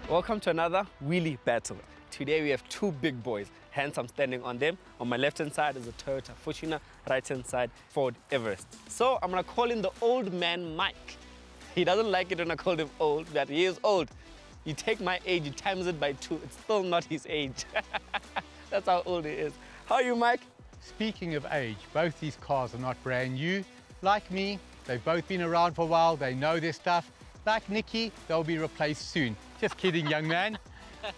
Welcome to another Weelee battle. Today we have two big boys, hence I'm standing on them. On my left hand side is a Toyota Fortuner, right hand side Ford Everest. So I'm gonna call in the old man Mike. He doesn't like it when I call him old, but he is old. You take my age, you times it by 2, it's still not his age. That's how old he is. How are you, Mike? Speaking of age, both these cars are not brand new. Like me, they've both been around for a while, they know their stuff. Like Nicky, they'll be replaced soon. Just kidding, young man.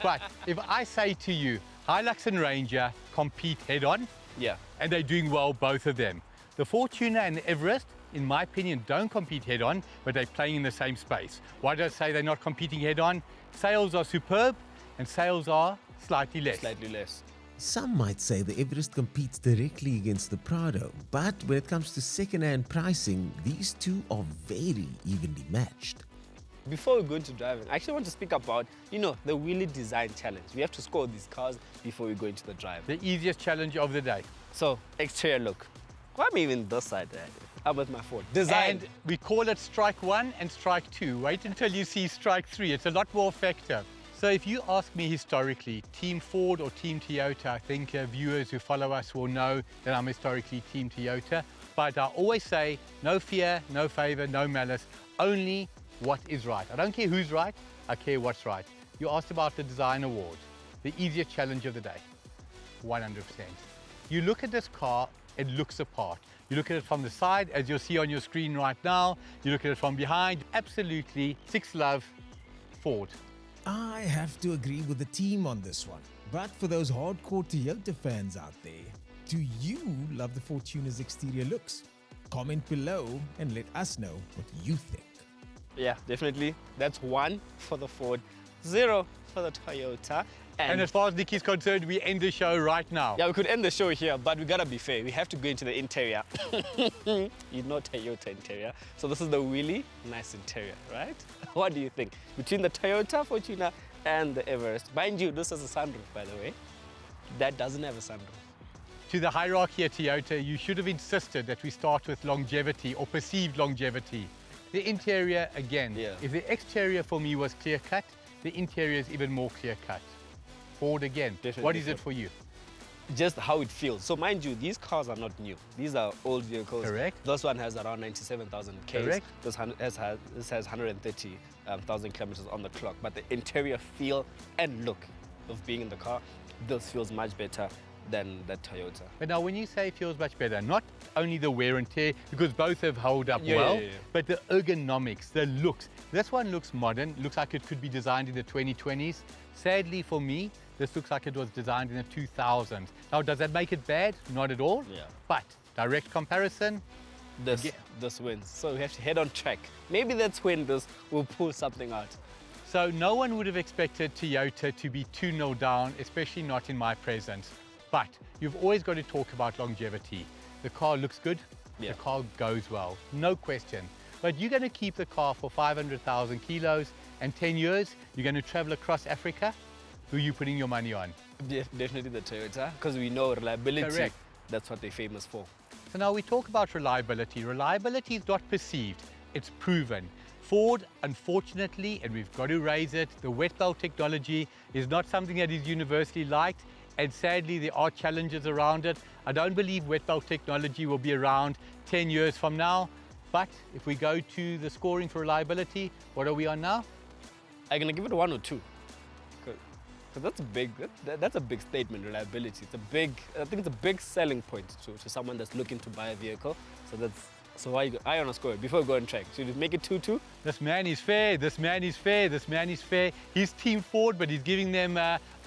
But if I say to you, Hilux and Ranger compete head-on, Yeah. and they're doing well, both of them. The Fortuner and the Everest, in my opinion, don't compete head-on, but they're playing in the same space. Why do I say they're not competing head-on? Sales are superb, and sales are slightly less. Slightly less. Some might say the Everest competes directly against the Prado, but when it comes to second-hand pricing, these two are very evenly matched. Before we go into driving, I actually want to speak about, the Weelee Design Challenge. We have to score these cars before we go into the drive. The easiest challenge of the day. So, exterior look. Why am I even this side? I'm with my Ford. Design. And we call it strike 1 and strike 2. Wait until you see strike 3. It's a lot more effective. So if you ask me historically, Team Ford or Team Toyota, I think viewers who follow us will know that I'm historically Team Toyota. But I always say, no fear, no favor, no malice, only what is right. I don't care who's right, I care what's right. You asked about the design award, the easiest challenge of the day, 100%. You look at this car, it looks apart. You look at it from the side, as you'll see on your screen right now. You look at it from behind, absolutely 6 love Ford. I have to agree with the team on this one. But for those hardcore Toyota fans out there, do you love the Fortuner's exterior looks? Comment below and let us know what you think. Yeah, definitely. That's 1 for the Ford, 0 for the Toyota. And as far as Nicky's concerned, we end the show right now. Yeah, we could end the show here, but we gotta be fair. We have to go into the interior. Toyota interior. So this is the Weelee, nice interior, right? What do you think? Between the Toyota Fortuner and the Everest. Mind you, this is a sunroof, by the way. That doesn't have a sunroof. To the hierarchy at Toyota, you should have insisted that we start with longevity or perceived longevity. The interior, again, Yeah. If the exterior for me was clear-cut, the interior is even more clear-cut. Ford again, Definitely what is Ford. it for you? Just how it feels. So mind you, these cars are not new. These are old vehicles. Correct. This one has around 97,000 Ks. Correct. This has 130,000 kilometers on the clock. But the interior feel and look of being in the car, this feels much better than the Toyota. But now when you say it feels much better, not only the wear and tear, because both have held up well, but the ergonomics, the looks. This one looks modern, looks like it could be designed in the 2020s. Sadly for me, this looks like it was designed in the 2000s. Now, does that make it bad? Not at all. Yeah. But direct comparison, This wins. So we have to head on track. Maybe that's when this will pull something out. so no one would have expected Toyota to be 2-0 down, especially not in my presence. But you've always got to talk about longevity. The car looks good, Yeah. the car goes well, no question. But you're going to keep the car for 500,000 kilos and 10 years, you're going to travel across Africa. Who are you putting your money on? Definitely the Toyota, because we know reliability. Correct. That's what they're famous for. So now we talk about reliability. Reliability is not perceived, it's proven. Ford, unfortunately, and we've got to raise it, the wet belt technology is not something that is universally liked, and sadly there are challenges around it. I don't believe wet belt technology will be around 10 years from now, but if we go to the scoring for reliability, what are we on now? I'm gonna give it 1 or 2. Because that's a big, that's a big statement, reliability. I think it's a big selling point to someone that's looking to buy a vehicle. So I want to score it before we go on track. Should we make it 2-2? This man is fair, this man is fair, this man is fair. He's Team Ford, but he's giving them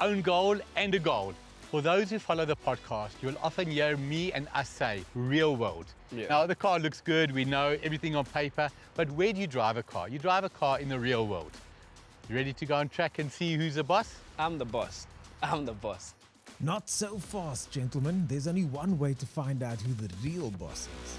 own goal and a goal. For those who follow the podcast, you'll often hear me and us say, real world. Yeah. Now, the car looks good, we know everything on paper, but where do you drive a car? You drive a car in the real world. You ready to go on track and see who's the boss? I'm the boss. I'm the boss. Not so fast, gentlemen. There's only one way to find out who the real boss is.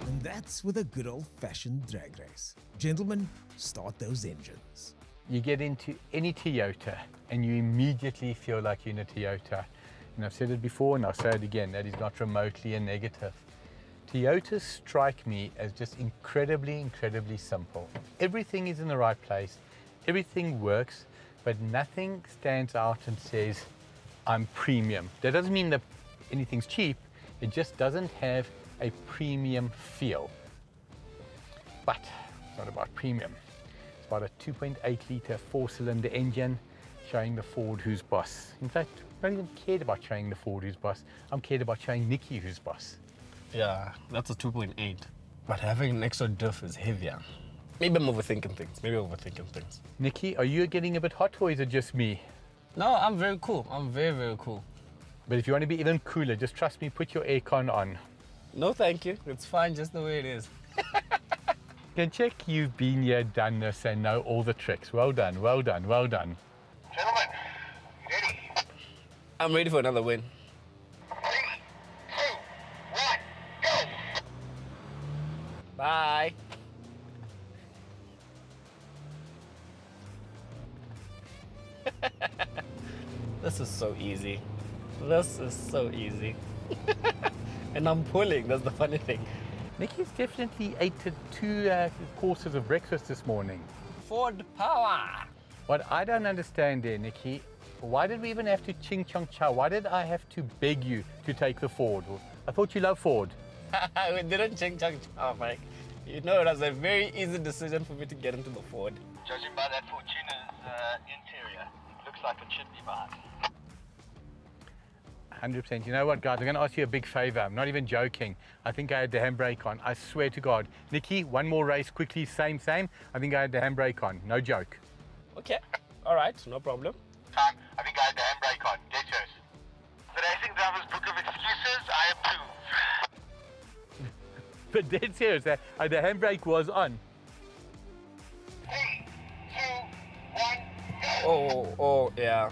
And that's with a good old-fashioned drag race. Gentlemen, start those engines. You get into any Toyota and you immediately feel like you're in a Toyota. And I've said it before and I'll say it again, that is not remotely a negative. Toyotas strike me as just incredibly simple. Everything is in the right place, everything works, but nothing stands out and says, I'm premium. That doesn't mean that anything's cheap, it just doesn't have a premium feel. But it's not about premium. It's about a 2.8 litre 4-cylinder engine showing the Ford who's boss. In fact, I'm not even cared about showing the Ford who's boss. I'm cared about showing Nikki who's boss. Yeah, that's a 2.8. But having an extra diff is heavier. Maybe I'm overthinking things. Nikki, are you getting a bit hot or is it just me? No, I'm very cool. I'm very cool. But if you want to be even cooler, just trust me, put your aircon on. No, thank you. It's fine just the way it is. Can check you've been here, done this, and know all the tricks. Well done. Gentlemen, ready? I'm ready for another win. 3, 2, 1, go! Bye. This is so easy. And I'm pulling, that's the funny thing. Nikki's definitely ate 2 courses of breakfast this morning. Ford power. What I don't understand there, Nikki, why did we even have to ching chong chow? Why did I have to beg you to take the Ford? I thought you love Ford. We didn't ching chong chow, Mike. You know, it was a very easy decision for me to get into the Ford. Judging by that Fortuner's interior, it looks like it should be behind. 100%. You know what, guys? I'm going to ask you a big favor. I'm not even joking. I think I had the handbrake on. I swear to God. Nikki, one more race quickly. Same. I think I had the handbrake on. No joke. Okay. All right. No problem. Time, I think I had the handbrake on. Dead serious. The racing driver's book of excuses, I approve. But dead serious, the handbrake was on. 3, 2, 1, go! Oh, yeah.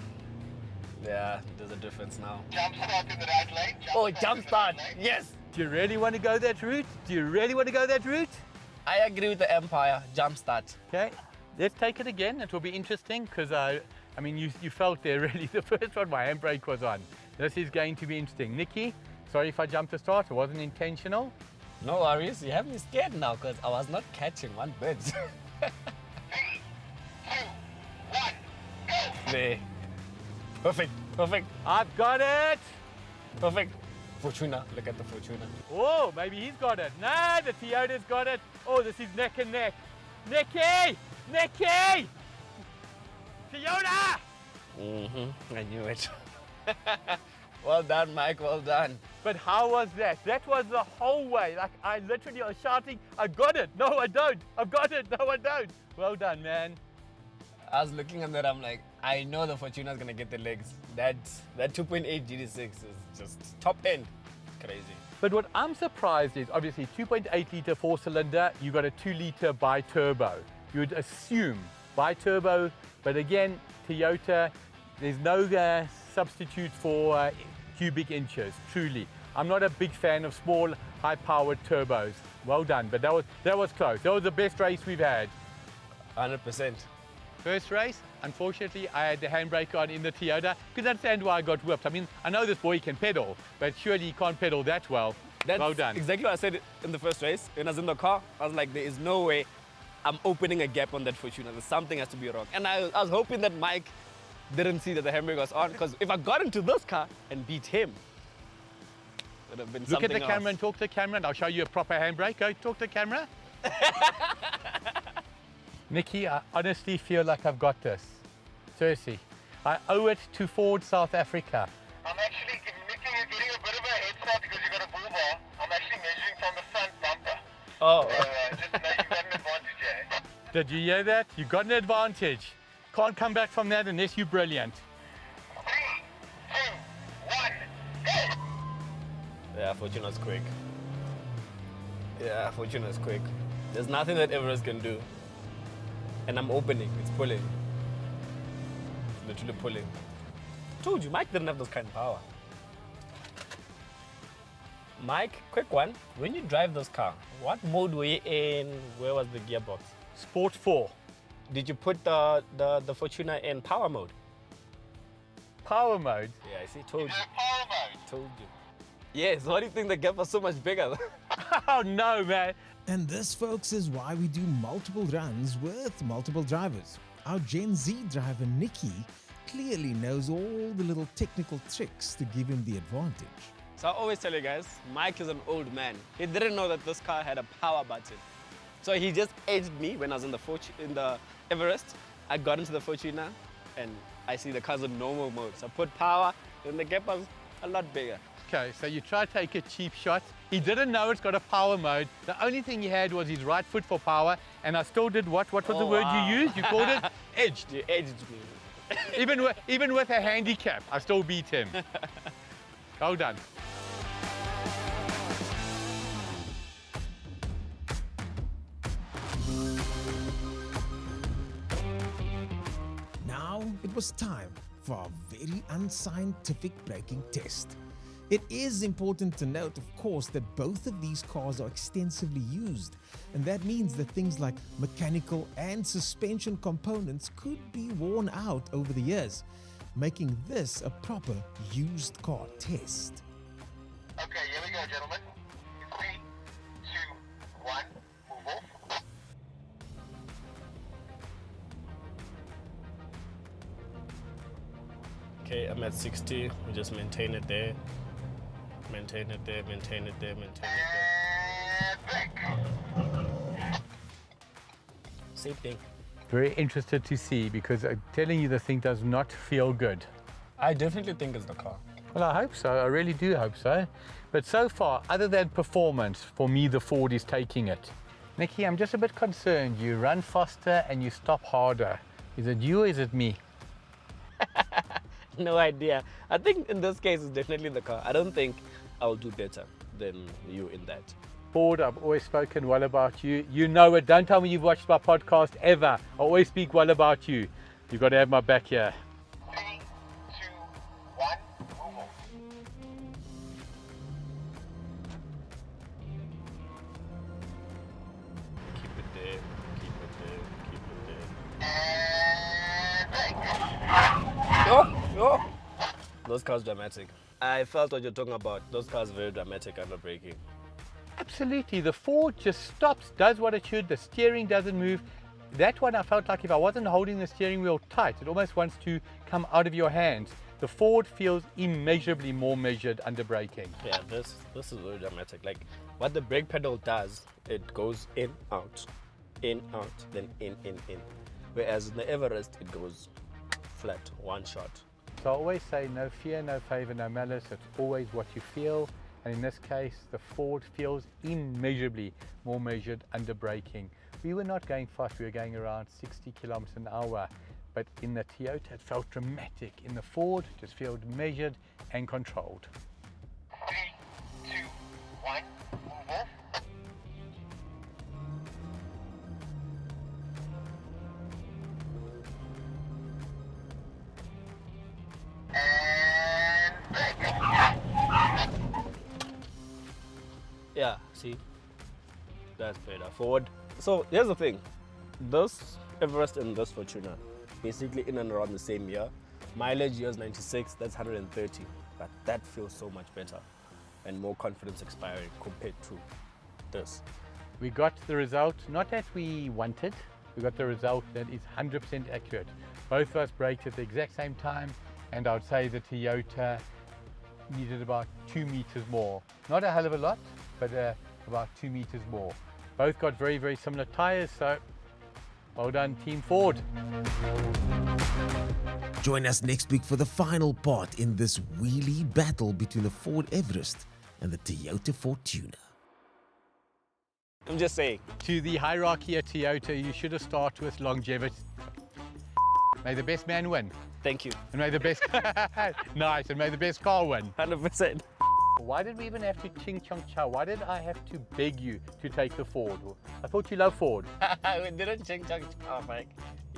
Yeah, there's a difference now. Jump start in the right lane. Jump start. Yes. Do you really want to go that route? I agree with the Empire. Jump start. Okay, let's take it again. It will be interesting because I mean, you felt there really the first one, my handbrake was on. This is going to be interesting. Nikki, sorry if I jumped the start. It wasn't intentional. No worries. You have me scared now because I was not catching one bit. 3, 2, 1, go! There. Perfect. I've got it. Perfect. Fortuner. Look at the Fortuner. Oh, maybe he's got it. No, the Toyota's got it. Oh, this is neck and neck. Nikki! Toyota! I knew it. Well done, Mike. Well done. But how was that? That was the whole way. Like, I literally was shouting, I got it. No, I don't. I've got it. No, I don't. Well done, man. I was looking at that. I'm like, I know the Fortuner's gonna get the legs. That 2.8 GD6 is just top end. Crazy. But what I'm surprised is, obviously, 2.8 litre 4-cylinder, you got a 2 litre bi-turbo. You would assume bi-turbo, but again, Toyota, there's no substitute for cubic inches, truly. I'm not a big fan of small, high-powered turbos. Well done, but that was close. That was the best race we've had. 100%. First race, unfortunately, I had the handbrake on in the Toyota. Could understand why I got whipped. I mean, I know this boy can pedal, but surely he can't pedal that well. That's well done. Exactly what I said in the first race. When I was in the car, I was like, there is no way I'm opening a gap on that Fortuner. Something has to be wrong. And I was hoping that Mike didn't see that the handbrake was on, because if I got into this car and beat him, it would have been Look something at the camera and talk to the camera, and I'll show you a proper handbrake. Go talk to the camera. Nikki, I honestly feel like I've got this. Seriously. I owe it to Ford South Africa. I'm actually getting a bit of a head start because you got a bull bar. I'm actually measuring from the front bumper. Oh. So just know you got an advantage here. Did you hear that? You got an advantage. Can't come back from that unless you're brilliant. 3, 2, 1, go! Yeah, Fortuner's quick. Fortuner's quick. There's nothing that Everest can do. And I'm opening, it's pulling. It's literally pulling. Told you, Mike didn't have this kind of power. Mike, quick one. When you drive this car, what mode were you in? Where was the gearbox? Sport 4. Did you put the Fortuner in power mode? Power mode. Yeah, I see, told you. Power mode. Told you. Yes, why do you think the gap was so much bigger? Oh no, man. And this, folks, is why we do multiple runs with multiple drivers. Our Gen Z driver, Nikki, clearly knows all the little technical tricks to give him the advantage. So I always tell you guys, Mike is an old man. He didn't know that this car had a power button. So he just edged me when I was in the Everest. I got into the Fortuner and I see the car's in normal mode. So I put power and the gap was a lot bigger. Okay, so you try to take a cheap shot. He didn't know it's got a power mode. The only thing he had was his right foot for power, and I still did what? What was the word you used? You called it edged. You edged me. Even with a handicap, I still beat him. Well done. Now it was time for our very unscientific braking test. It is important to note, of course, that both of these cars are extensively used, and that means that things like mechanical and suspension components could be worn out over the years, making this a proper used car test. Okay, here we go, gentlemen. 3, 2, 1, move off. Okay, I'm at 60. We just maintain it there. Maintain it there, maintain it there, maintain it there. And brake. Same thing. Very interested to see, because I'm telling you, the thing does not feel good. I definitely think it's the car. Well, I hope so. I really do hope so. But so far, other than performance, for me, the Ford is taking it. Nikki, I'm just a bit concerned. You run faster and you stop harder. Is it you or is it me? No idea. I think in this case, it's definitely the car. I don't think I'll do better than you in that. Ford, I've always spoken well about you. You know it. Don't tell me you've watched my podcast ever. I always speak well about you. You've got to have my back here. 3, 2, 1, move off. Keep it there, keep it there, keep it there. And brake. Oh! Those cars dramatic. I felt what you're talking about. Those cars very dramatic under braking. Absolutely. The Ford just stops, does what it should. The steering doesn't move. That one, I felt like if I wasn't holding the steering wheel tight, it almost wants to come out of your hands. The Ford feels immeasurably more measured under braking. Yeah, this is very dramatic. Like what the brake pedal does, it goes in, out, then in. Whereas in the Everest, it goes flat, one shot. So I always say no fear, no favor, no malice. It's always what you feel. And in this case, the Ford feels immeasurably more measured under braking. We were not going fast, we were going around 60 kilometers an hour. But in the Toyota, it felt dramatic. In the Ford, it just felt measured and controlled. 3, 2, 1, move off. And brake. Yeah, see? That's better. Forward. So here's the thing. This Everest and this Fortuner, basically in and around the same year. Mileage years 96, that's 130. But that feels so much better and more confidence expiring compared to this. We got the result, not that we wanted, we got the result that is 100% accurate. Both of us braked at the exact same time, and I would say the Toyota needed about 2 meters more. Not a hell of a lot, but about 2 meters more. Both got very, very similar tires, so well done, Team Ford. Join us next week for the final part in this Weelee battle between the Ford Everest and the Toyota Fortuner. I'm just saying. To the hierarchy at Toyota, you should have started with longevity. May the best man win. Thank you. And may the best, nice, and may the best car win. 100%. Why did we even have to ching chong chow? Why did I have to beg you to take the Ford? I thought you love Ford. We didn't ching chong chow, Mike.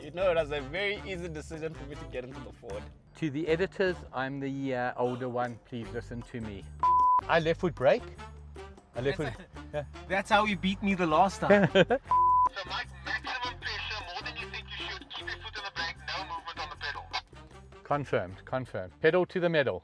You know, it was a very easy decision for me to get into the Ford. To the editors, I'm the older one. Please listen to me. I left foot brake. I left foot. That's how you beat me the last time. So Mike, maximum pressure, more than you think you should. Keep your foot on the brake, no movement on the pedal. Confirmed, confirmed. Pedal to the metal.